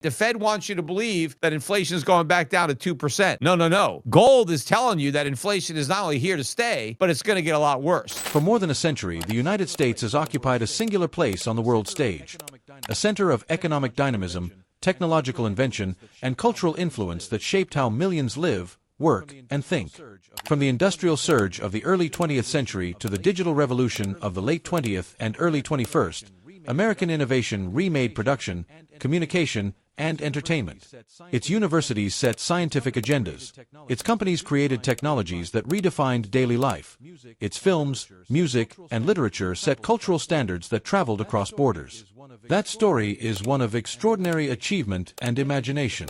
The Fed wants you to believe that inflation is going back down to 2%. No, no, no. Gold is telling you that inflation is not only here to stay, but it's going to get a lot worse. For more than a century, the United States has occupied a singular place on the world stage, a center of economic dynamism, technological invention, and cultural influence that shaped how millions live, work, and think. From the industrial surge of the early 20th century to the digital revolution of the late 20th and early 21st, American innovation remade production, communication, and entertainment. Its universities set scientific agendas. Its companies created technologies that redefined daily life. Its films, music, and literature set cultural standards that traveled across borders. That story is one of extraordinary achievement and imagination.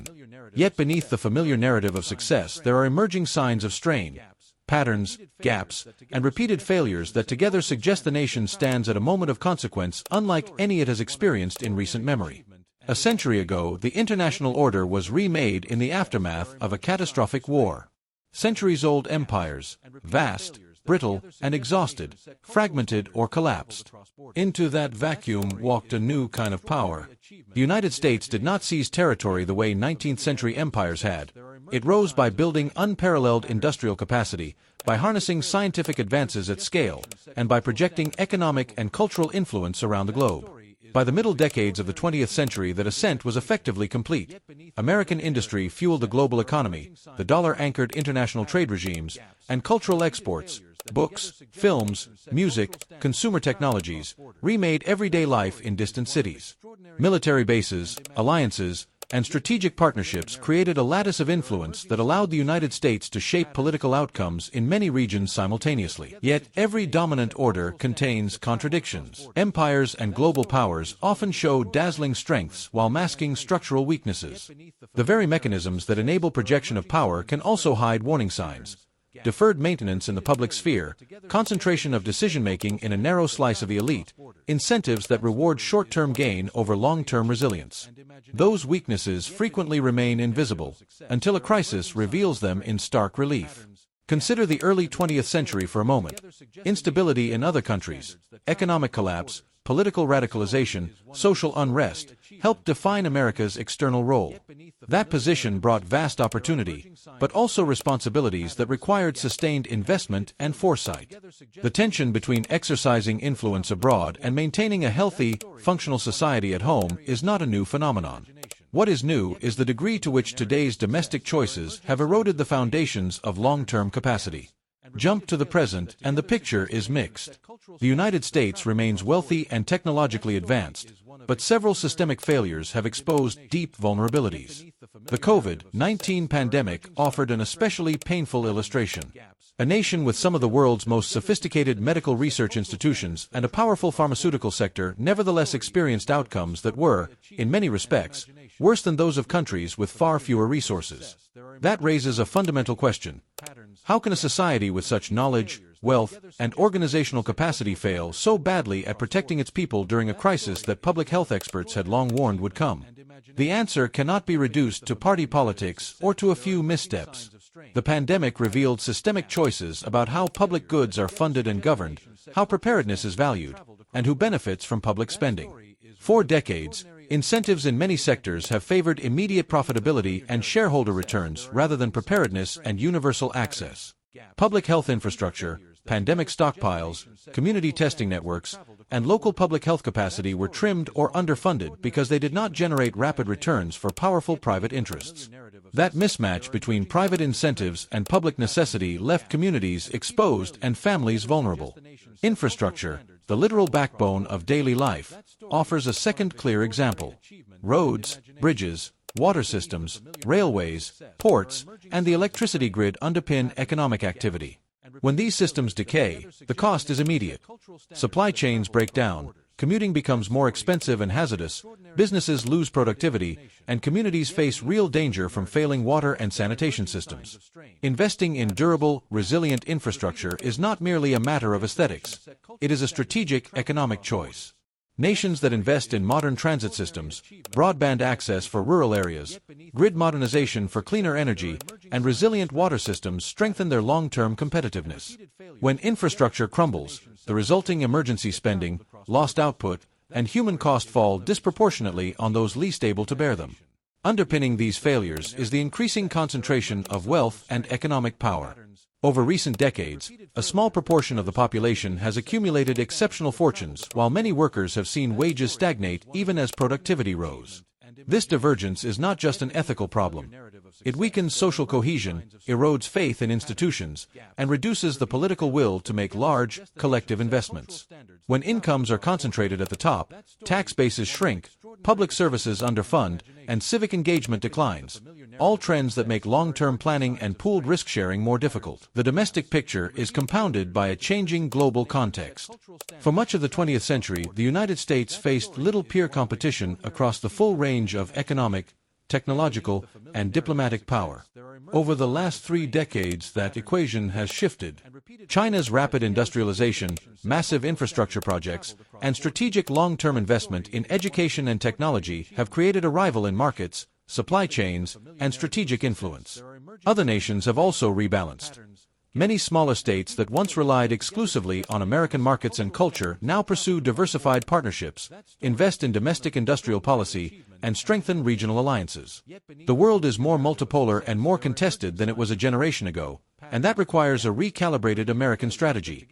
Yet beneath the familiar narrative of success, there are emerging signs of strain, patterns, gaps, and repeated failures that together suggest the nation stands at a moment of consequence unlike any it has experienced in recent memory. A century ago, the international order was remade in the aftermath of a catastrophic war. Centuries-old empires, vast, brittle, and exhausted, fragmented or collapsed. Into that vacuum walked a new kind of power. The United States did not seize territory the way 19th-century empires had. It rose by building unparalleled industrial capacity, by harnessing scientific advances at scale, and by projecting economic and cultural influence around the globe. By the middle decades of the 20th century, that ascent was effectively complete. American industry fueled the global economy, the dollar-anchored international trade regimes, and cultural exports, books, films, music, consumer technologies, remade everyday life in distant cities. Military bases, alliances, and strategic partnerships created a lattice of influence that allowed the United States to shape political outcomes in many regions simultaneously. Yet every dominant order contains contradictions. Empires and global powers often show dazzling strengths while masking structural weaknesses. The very mechanisms that enable projection of power can also hide warning signs. Deferred maintenance in the public sphere, concentration of decision-making in a narrow slice of the elite, incentives that reward short-term gain over long-term resilience. Those weaknesses frequently remain invisible until a crisis reveals them in stark relief. Consider the early 20th century for a moment. Instability in other countries, economic collapse, political radicalization, social unrest, helped define America's external role. That position brought vast opportunity, but also responsibilities that required sustained investment and foresight. The tension between exercising influence abroad and maintaining a healthy, functional society at home is not a new phenomenon. What is new is the degree to which today's domestic choices have eroded the foundations of long-term capacity. Jump to the present, and the picture is mixed. The United States remains wealthy and technologically advanced, but several systemic failures have exposed deep vulnerabilities. The COVID-19 pandemic offered an especially painful illustration. A nation with some of the world's most sophisticated medical research institutions and a powerful pharmaceutical sector nevertheless experienced outcomes that were, in many respects, worse than those of countries with far fewer resources. That raises a fundamental question. How can a society with such knowledge, wealth, and organizational capacity fail so badly at protecting its people during a crisis that public health experts had long warned would come? The answer cannot be reduced to party politics or to a few missteps. The pandemic revealed systemic choices about how public goods are funded and governed, how preparedness is valued, and who benefits from public spending. For decades, incentives in many sectors have favored immediate profitability and shareholder returns rather than preparedness and universal access. Public health infrastructure, pandemic stockpiles, community testing networks, and local public health capacity were trimmed or underfunded because they did not generate rapid returns for powerful private interests. That mismatch between private incentives and public necessity left communities exposed and families vulnerable. Infrastructure, the literal backbone of daily life, offers a second clear example. Roads, bridges, water systems, railways, ports, and the electricity grid underpin economic activity. When these systems decay, the cost is immediate. Supply chains break down, commuting becomes more expensive and hazardous, businesses lose productivity, and communities face real danger from failing water and sanitation systems. Investing in durable, resilient infrastructure is not merely a matter of aesthetics. It is a strategic economic choice. Nations that invest in modern transit systems, broadband access for rural areas, grid modernization for cleaner energy, and resilient water systems strengthen their long-term competitiveness. When infrastructure crumbles, the resulting emergency spending, lost output, and human cost fall disproportionately on those least able to bear them. Underpinning these failures is the increasing concentration of wealth and economic power. Over recent decades, a small proportion of the population has accumulated exceptional fortunes, while many workers have seen wages stagnate even as productivity rose. This divergence is not just an ethical problem. It weakens social cohesion, erodes faith in institutions, and reduces the political will to make large, collective investments. When incomes are concentrated at the top, tax bases shrink, public services underfund, and civic engagement declines, all trends that make long-term planning and pooled risk-sharing more difficult. The domestic picture is compounded by a changing global context. For much of the 20th century, the United States faced little peer competition across the full range of economic, technological, and diplomatic power. Over the last 3 decades, that equation has shifted. China's rapid industrialization, massive infrastructure projects, and strategic long-term investment in education and technology have created a rival in markets, supply chains, and strategic influence. Other nations have also rebalanced. Many smaller states that once relied exclusively on American markets and culture now pursue diversified partnerships, invest in domestic industrial policy, and strengthen regional alliances. The world is more multipolar and more contested than it was a generation ago, and that requires a recalibrated American strategy,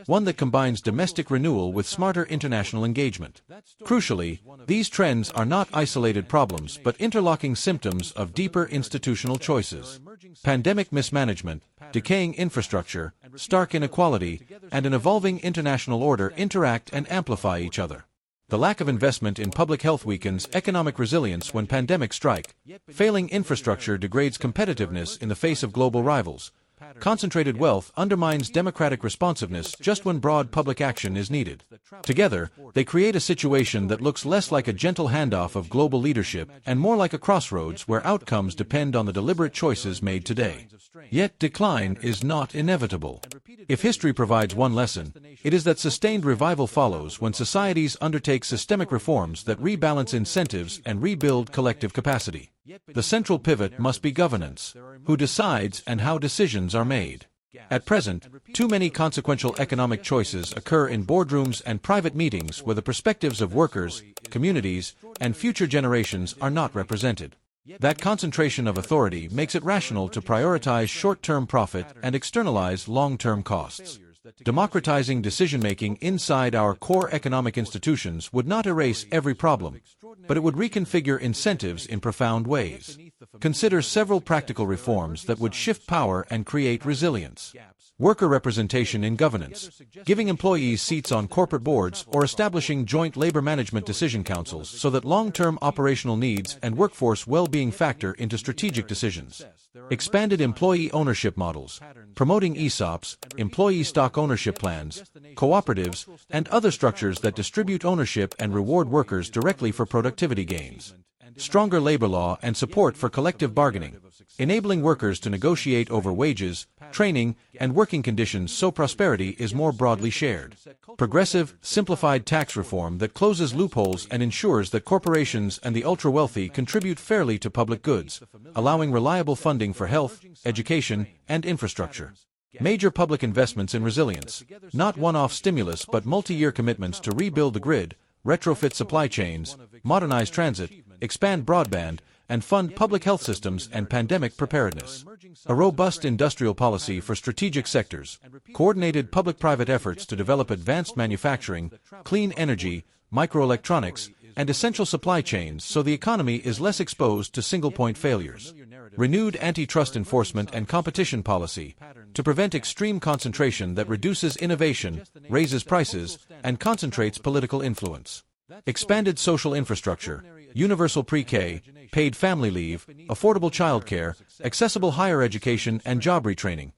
one that combines domestic renewal with smarter international engagement. Crucially, these trends are not isolated problems but interlocking symptoms of deeper institutional choices. Pandemic mismanagement, decaying infrastructure, stark inequality, and an evolving international order interact and amplify each other. The lack of investment in public health weakens economic resilience when pandemics strike. Failing infrastructure degrades competitiveness in the face of global rivals. Concentrated wealth undermines democratic responsiveness just when broad public action is needed. Together, they create a situation that looks less like a gentle handoff of global leadership and more like a crossroads where outcomes depend on the deliberate choices made today. Yet decline is not inevitable. If history provides one lesson, it is that sustained revival follows when societies undertake systemic reforms that rebalance incentives and rebuild collective capacity. The central pivot must be governance. Who decides and how decisions are made? At present, too many consequential economic choices occur in boardrooms and private meetings where the perspectives of workers, communities, and future generations are not represented. That concentration of authority makes it rational to prioritize short-term profit and externalize long-term costs. Democratizing decision-making inside our core economic institutions would not erase every problem, but it would reconfigure incentives in profound ways. Consider several practical reforms that would shift power and create resilience. Worker representation in governance, giving employees seats on corporate boards or establishing joint labor management decision councils so that long-term operational needs and workforce well-being factor into strategic decisions. Expanded employee ownership models, promoting ESOPs, employee stock ownership plans, cooperatives, and other structures that distribute ownership and reward workers directly for productivity gains. Stronger labor law and support for collective bargaining, enabling workers to negotiate over wages, training, and working conditions so prosperity is more broadly shared. Progressive, simplified tax reform that closes loopholes and ensures that corporations and the ultra-wealthy contribute fairly to public goods, allowing reliable funding for health, education, and infrastructure. Major public investments in resilience, not one-off stimulus but multi-year commitments to rebuild the grid, retrofit supply chains, modernize transit, expand broadband, and fund public health systems and pandemic preparedness. A robust industrial policy for strategic sectors, coordinated public-private efforts to develop advanced manufacturing, clean energy, microelectronics, and essential supply chains so the economy is less exposed to single-point failures. Renewed antitrust enforcement and competition policy to prevent extreme concentration that reduces innovation, raises prices, and concentrates political influence. Expanded social infrastructure, universal pre-K, paid family leave, affordable childcare, accessible higher education, and job retraining.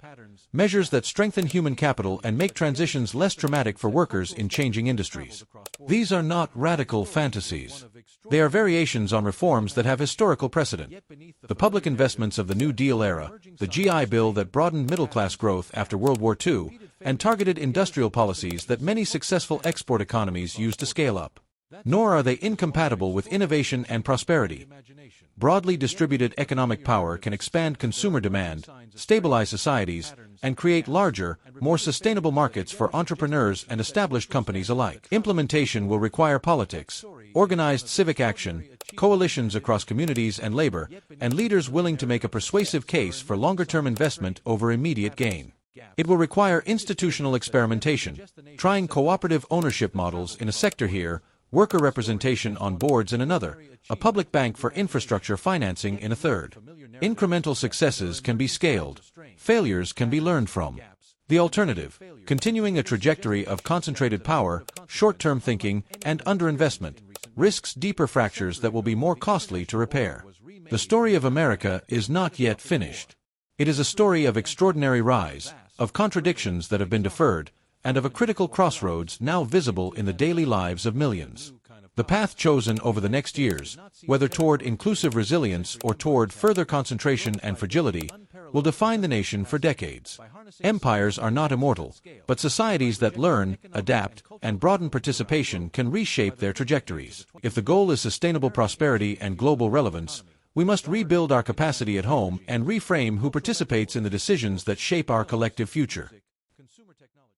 Measures that strengthen human capital and make transitions less traumatic for workers in changing industries. These are not radical fantasies. They are variations on reforms that have historical precedent. The public investments of the New Deal era, the GI Bill that broadened middle-class growth after World War II, and targeted industrial policies that many successful export economies used to scale up. Nor are they incompatible with innovation and prosperity. Broadly distributed economic power can expand consumer demand, stabilize societies, and create larger, more sustainable markets for entrepreneurs and established companies alike. Implementation will require politics, organized civic action, coalitions across communities and labor, and leaders willing to make a persuasive case for longer-term investment over immediate gain. It will require institutional experimentation, trying cooperative ownership models in a sector here, worker representation on boards in another, a public bank for infrastructure financing in a third. Incremental successes can be scaled. Failures can be learned from. The alternative, continuing a trajectory of concentrated power, short-term thinking, and underinvestment, risks deeper fractures that will be more costly to repair. The story of America is not yet finished. It is a story of extraordinary rise, of contradictions that have been deferred, and of a critical crossroads now visible in the daily lives of millions. The path chosen over the next years, whether toward inclusive resilience or toward further concentration and fragility, will define the nation for decades. Empires are not immortal, but societies that learn, adapt, and broaden participation can reshape their trajectories. If the goal is sustainable prosperity and global relevance, we must rebuild our capacity at home and reframe who participates in the decisions that shape our collective future.